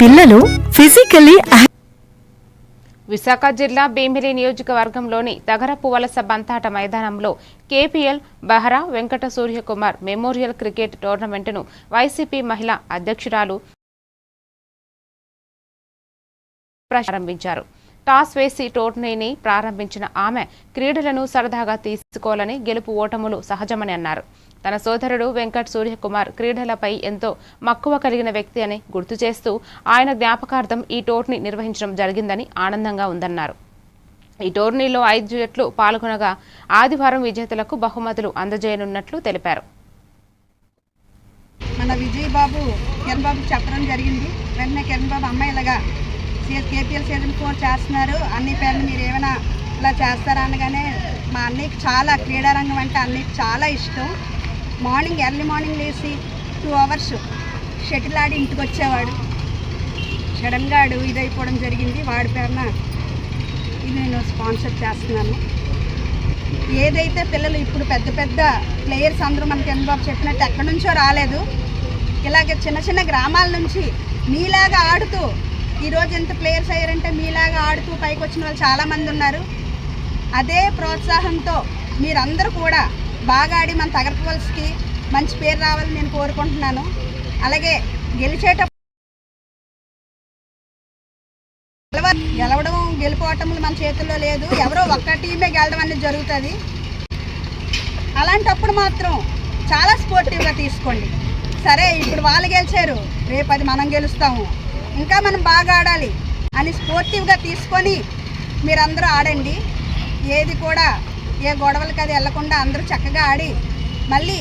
పిల్లలు ఫిజికల్లీ విశాఖ జిల్లా భీమిలి నియోజకవర్గంలోని తగరపు వలస బంతాట మైదానంలో KPL Bahara Venkata Suryakumar memorial cricket టోర్నమెంటును వైసీపీ మహిళా అధ్యక్షురాలు ప్రారంభించారు. టాస్ వేసి టోర్నీని ప్రారంభించిన ఆమె క్రీడలను సరదాగా తీసుకోవాలని, గెలుపు ఓటములు సహజమని అన్నారు. తన సోదరుడు వెంకట్ సూర్యకుమార్ క్రీడలపై ఎంతో మక్కువ కలిగిన వ్యక్తి అని గుర్తు చేస్తూ ఆయన జ్ఞాపకార్థం ఈ టోర్నీ నిర్వహించడం జరిగిందని ఆనందంగా ఉందన్నారు. ఈ టోర్నీలో 5 జట్లు పాల్గొనగా ఆదివారం విజేతలకు బహుమతులు అందజేయనున్నట్లు తెలిపారు. మన విజయ్ బాబు కిరణ్ బాబు చెప్పడం జరిగింది. వెంటనే కిరణ్ బాబు అమ్మాయిలాగా కేపీఎల్ సీజన్ 4 చేస్తున్నారు, అన్ని పేర్లు మీరు ఏమైనా ఇలా చేస్తారా అనగానే మా అన్నయ్యకి చాలా క్రీడారంగం అంటే అన్నయ్యకి చాలా ఇష్టం. ఎర్లీ మార్నింగ్ లేచి 2 అవర్స్ షటిల్ ఆడి ఇంటికి వచ్చేవాడు. సడన్గా ఇదైపోవడం జరిగింది. వాడి పేరున ఇది నేను స్పాన్సర్ చేస్తున్నాను. ఏదైతే పిల్లలు ఇప్పుడు పెద్ద పెద్ద ప్లేయర్స్ అందరూ మనకి కిరణ్ బాబు చెప్పినట్టు ఎక్కడి నుంచో రాలేదు. ఇలాగే చిన్న చిన్న గ్రామాల నుంచి మీలాగా ఆడుతూ ఈరోజు ఎంత ప్లేయర్స్ అయ్యారంటే మీలాగా ఆడుతూ పైకి వచ్చిన వాళ్ళు చాలామంది ఉన్నారు. అదే ప్రోత్సాహంతో మీరందరూ కూడా బాగా ఆడి మన తగరపు వలసకి మంచి పేరు రావాలని నేను కోరుకుంటున్నాను. అలాగే గెలవడం గెలుపోవటములు మన చేతుల్లో లేదు. ఎవరో ఒక్క టీమే గెలవడం అనేది జరుగుతుంది. అలాంటప్పుడు మాత్రం చాలా స్పోర్టివ్గా తీసుకోండి. సరే ఇప్పుడు వాళ్ళు గెలిచారు, రేపు అది మనం గెలుస్తాము, ఇంకా మనం బాగా ఆడాలి అని స్పోర్టివ్గా తీసుకొని మీరందరూ ఆడండి. ఏది కూడా ఏ గొడవలకి అది వెళ్లకుండా అందరూ చక్కగా ఆడి మళ్ళీ